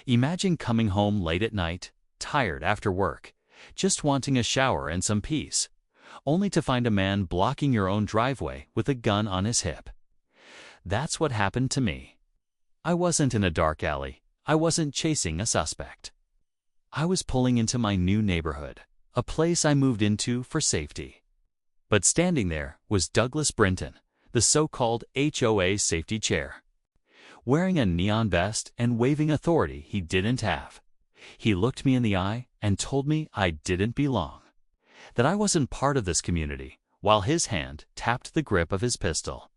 Imagine coming home late at night, tired after work, just wanting a shower and some peace, only to find a man blocking your own driveway with a gun on his hip. That's what happened to me. I wasn't in a dark alley. I wasn't chasing a suspect. I was pulling into my new neighborhood, a place I moved into for safety. But standing there was Douglas Brinton, the so-called HOA safety chair, wearing a neon vest and waving authority he didn't have. He looked me in the eye and told me I didn't belong, that I wasn't part of this community, while his hand tapped the grip of his pistol.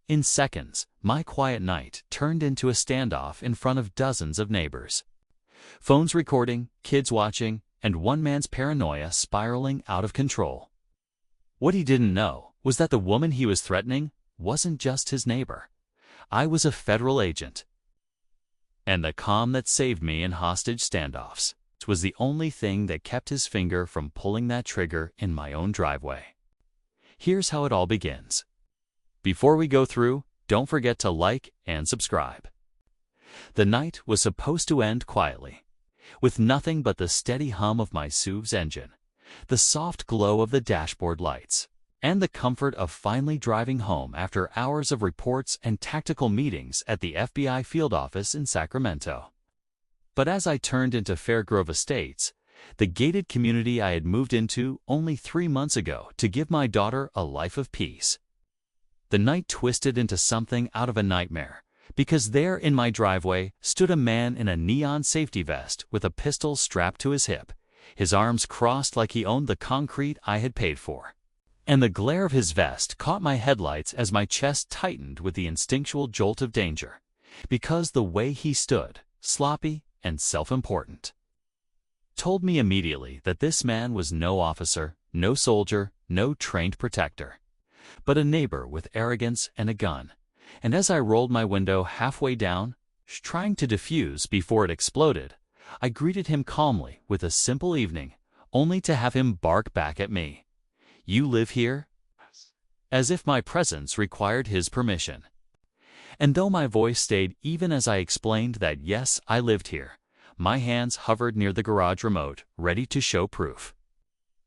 In seconds, my quiet night turned into a standoff in front of dozens of neighbors. Phones recording, kids watching, and one man's paranoia spiraling out of control. What he didn't know was that the woman he was threatening wasn't just his neighbor. I was a federal agent. And the calm that saved me in hostage standoffs was the only thing that kept his finger from pulling that trigger in my own driveway. Here's how it all begins. Before we go through, don't forget to like and subscribe. The night was supposed to end quietly, with nothing but the steady hum of my SUV's engine, the soft glow of the dashboard lights, and the comfort of finally driving home after hours of reports and tactical meetings at the FBI field office in Sacramento. But as I turned into Fairgrove Estates, the gated community I had moved into only 3 months ago to give my daughter a life of peace, the night twisted into something out of a nightmare, because there in my driveway stood a man in a neon safety vest with a pistol strapped to his hip, his arms crossed like he owned the concrete I had paid for. And the glare of his vest caught my headlights as my chest tightened with the instinctual jolt of danger, because the way he stood, sloppy and self-important, told me immediately that this man was no officer, no soldier, no trained protector, but a neighbor with arrogance and a gun. And as I rolled my window halfway down, trying to defuse before it exploded, I greeted him calmly with a simple evening, only to have him bark back at me. "You live here?" As if my presence required his permission. And though my voice stayed even as I explained that yes, I lived here, my hands hovered near the garage remote, ready to show proof.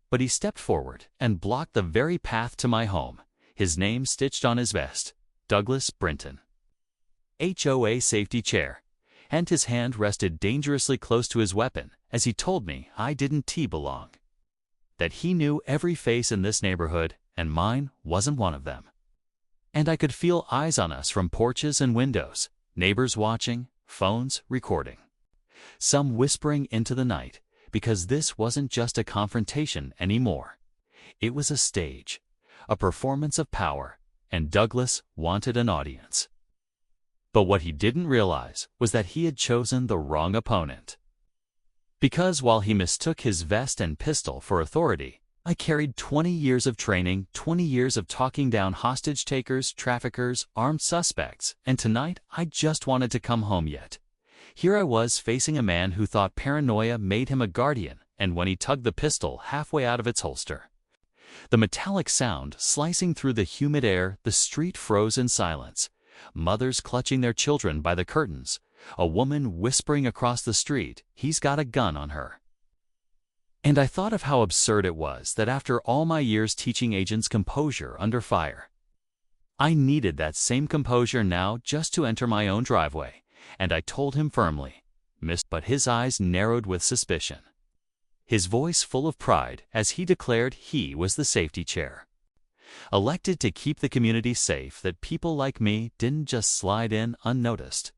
But he stepped forward and blocked the very path to my home, his name stitched on his vest, Douglas Brinton, HOA safety chair, and his hand rested dangerously close to his weapon as he told me I didn't belong, that he knew every face in this neighborhood and mine wasn't one of them. And I could feel eyes on us from porches and windows, neighbors watching, phones recording, some whispering into the night, because this wasn't just a confrontation anymore. It was a stage, a performance of power, and Douglas wanted an audience. But what he didn't realize was that he had chosen the wrong opponent. Because while he mistook his vest and pistol for authority, I carried 20 years of training, 20 years of talking down hostage takers, traffickers, armed suspects, and tonight I just wanted to come home yet. Here I was facing a man who thought paranoia made him a guardian, and when he tugged the pistol halfway out of its holster, the metallic sound slicing through the humid air, the street froze in silence. Mothers clutching their children by the curtains, a woman whispering across the street, "He's got a gun on her." And I thought of how absurd it was that after all my years teaching agents composure under fire, I needed that same composure now just to enter my own driveway, and I told him firmly, "Miss," but his eyes narrowed with suspicion, his voice full of pride as he declared he was the safety chair, elected to keep the community safe, that people like me didn't just slide in unnoticed.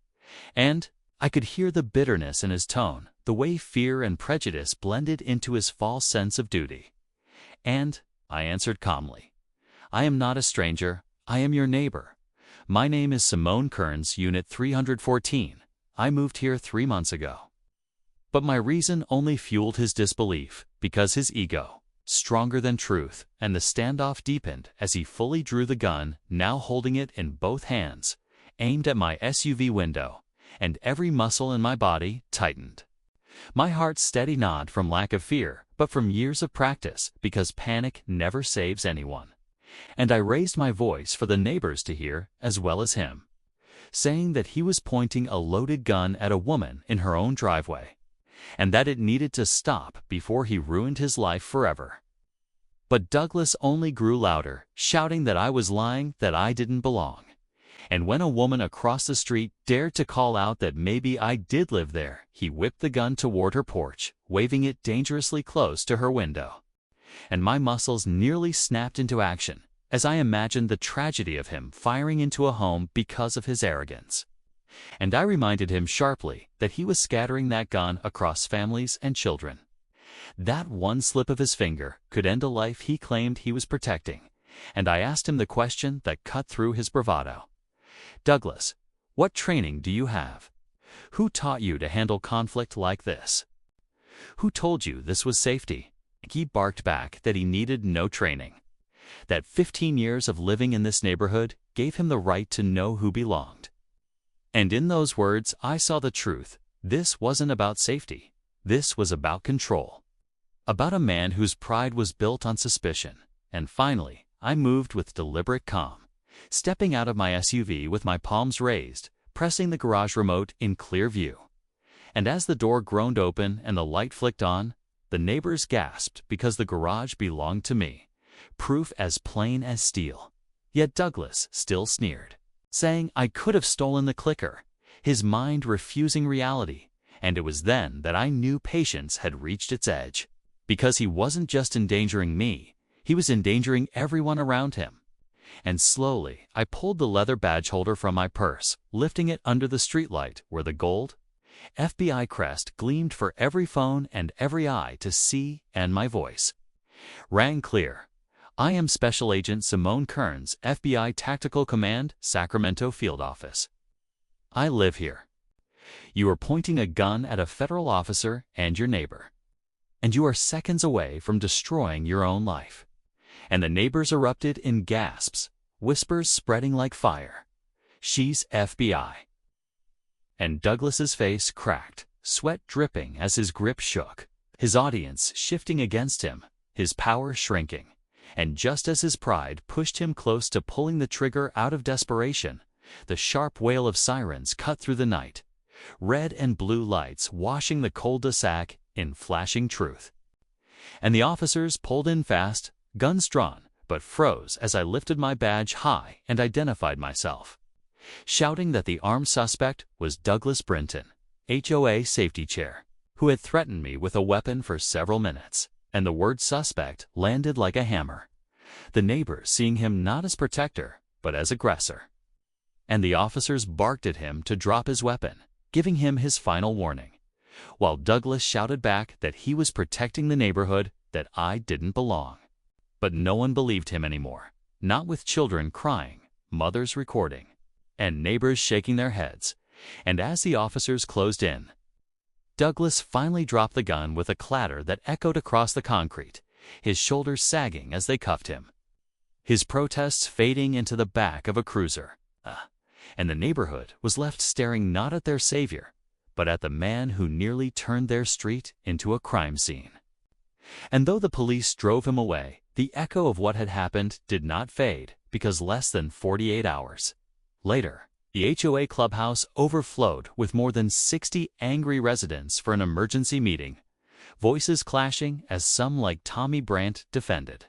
And I could hear the bitterness in his tone, the way fear and prejudice blended into his false sense of duty. And I answered calmly, "I am not a stranger, I am your neighbor. My name is Simone Kearns, Unit 314. I moved here 3 months ago." But my reason only fueled his disbelief, because his ego, stronger than truth, and the standoff deepened as he fully drew the gun, now holding it in both hands, aimed at my SUV window, and every muscle in my body tightened. My heart steady not from lack of fear, but from years of practice, because panic never saves anyone. And I raised my voice for the neighbors to hear as well as him. saying that he was pointing a loaded gun at a woman in her own driveway, and that it needed to stop before he ruined his life forever. But Douglas only grew louder, shouting that I was lying, that I didn't belong. And when a woman across the street dared to call out that maybe I did live there, he whipped the gun toward her porch, waving it dangerously close to her window. And my muscles nearly snapped into action as I imagined the tragedy of him firing into a home because of his arrogance. And I reminded him sharply that he was scattering that gun across families and children. That one slip of his finger could end a life he claimed he was protecting, and I asked him the question that cut through his bravado. Douglas, what training do you have? Who taught you to handle conflict like this? Who told you this was safety? He barked back that he needed no training, that 15 years of living in this neighborhood gave him the right to know who belonged. And in those words, I saw the truth. This wasn't about safety. This was about control. About a man whose pride was built on suspicion. And finally, I moved with deliberate calm, stepping out of my SUV with my palms raised, pressing the garage remote in clear view. And as the door groaned open and the light flicked on, the neighbors gasped because the garage belonged to me, proof as plain as steel. Yet Douglas still sneered, saying I could have stolen the clicker, his mind refusing reality. And it was then that I knew patience had reached its edge. Because he wasn't just endangering me, he was endangering everyone around him. And slowly, I pulled the leather badge holder from my purse, lifting it under the streetlight where the gold FBI crest gleamed for every phone and every eye to see, and my voice rang clear. I am Special Agent Simone Kearns, FBI Tactical Command, Sacramento Field Office. I live here. You are pointing a gun at a federal officer and your neighbor. And you are seconds away from destroying your own life. And the neighbors erupted in gasps, whispers spreading like fire. She's FBI. And Douglas's face cracked, sweat dripping as his grip shook, his audience shifting against him, his power shrinking. And just as his pride pushed him close to pulling the trigger out of desperation, the sharp wail of sirens cut through the night, red and blue lights washing the cul-de-sac in flashing truth. And the officers pulled in fast, guns drawn, but froze as I lifted my badge high and identified myself, shouting that the armed suspect was Douglas Brinton, HOA safety chair, who had threatened me with a weapon for several minutes. And the word suspect landed like a hammer, the neighbors seeing him not as protector, but as aggressor. And the officers barked at him to drop his weapon, giving him his final warning, while Douglas shouted back that he was protecting the neighborhood, that I didn't belong. But no one believed him anymore, not with children crying, mothers recording, and neighbors shaking their heads. And as the officers closed in, Douglas finally dropped the gun with a clatter that echoed across the concrete, his shoulders sagging as they cuffed him, his protests fading into the back of a cruiser. And the neighborhood was left staring not at their savior, but at the man who nearly turned their street into a crime scene. And though the police drove him away, the echo of what had happened did not fade, because less than 48 hours later, the HOA clubhouse overflowed with more than 60 angry residents for an emergency meeting, voices clashing as some like Tommy Brandt defended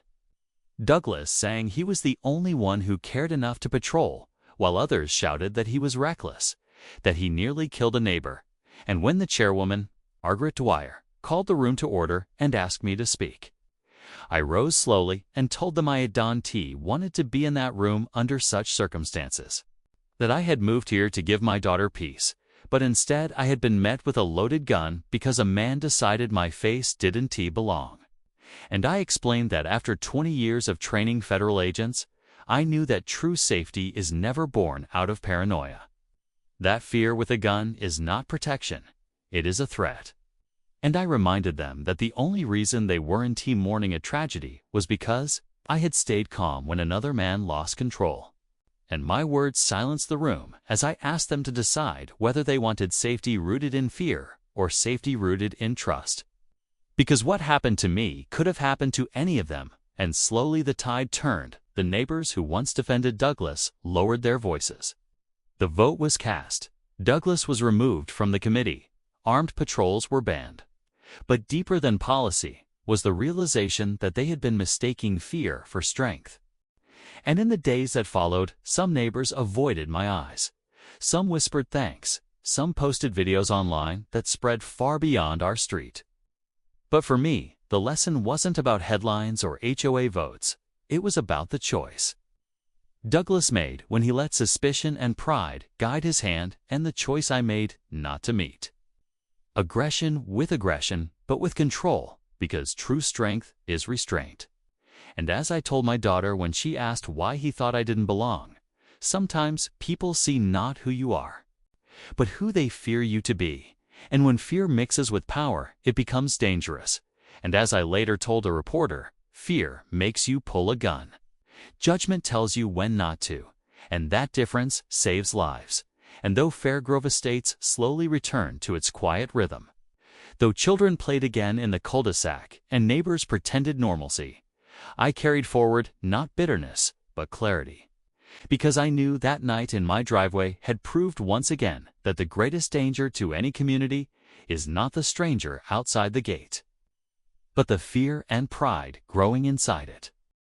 Douglas, saying he was the only one who cared enough to patrol, while others shouted that he was reckless, that he nearly killed a neighbor. And when the chairwoman, Margaret Dwyer, called the room to order and asked me to speak, I rose slowly and told them I had done wanted to be in that room under such circumstances, that I had moved here to give my daughter peace, but instead I had been met with a loaded gun because a man decided my face didn't belong. And I explained that after 20 years of training federal agents, I knew that true safety is never born out of paranoia. That fear with a gun is not protection, it is a threat. And I reminded them that the only reason they weren't mourning a tragedy was because I had stayed calm when another man lost control. And my words silenced the room as I asked them to decide whether they wanted safety rooted in fear or safety rooted in trust. Because what happened to me could have happened to any of them, and slowly the tide turned. The neighbors who once defended Douglas lowered their voices. The vote was cast. Douglas was removed from the committee. Armed patrols were banned. But deeper than policy was the realization that they had been mistaking fear for strength. And in the days that followed, some neighbors avoided my eyes. Some whispered thanks. Some posted videos online that spread far beyond our street. But for me, the lesson wasn't about headlines or HOA votes. It was about the choice Douglas made when he let suspicion and pride guide his hand, and the choice I made not to meet aggression with aggression, but with control, because true strength is restraint. And as I told my daughter when she asked why he thought I didn't belong, sometimes people see not who you are, but who they fear you to be. And when fear mixes with power, it becomes dangerous. And as I later told a reporter, fear makes you pull a gun. Judgment tells you when not to, and that difference saves lives. And though Fairgrove Estates slowly returned to its quiet rhythm, though children played again in the cul-de-sac and neighbors pretended normalcy, I carried forward not bitterness, but clarity. Because I knew that night in my driveway had proved once again that the greatest danger to any community is not the stranger outside the gate, but the fear and pride growing inside it.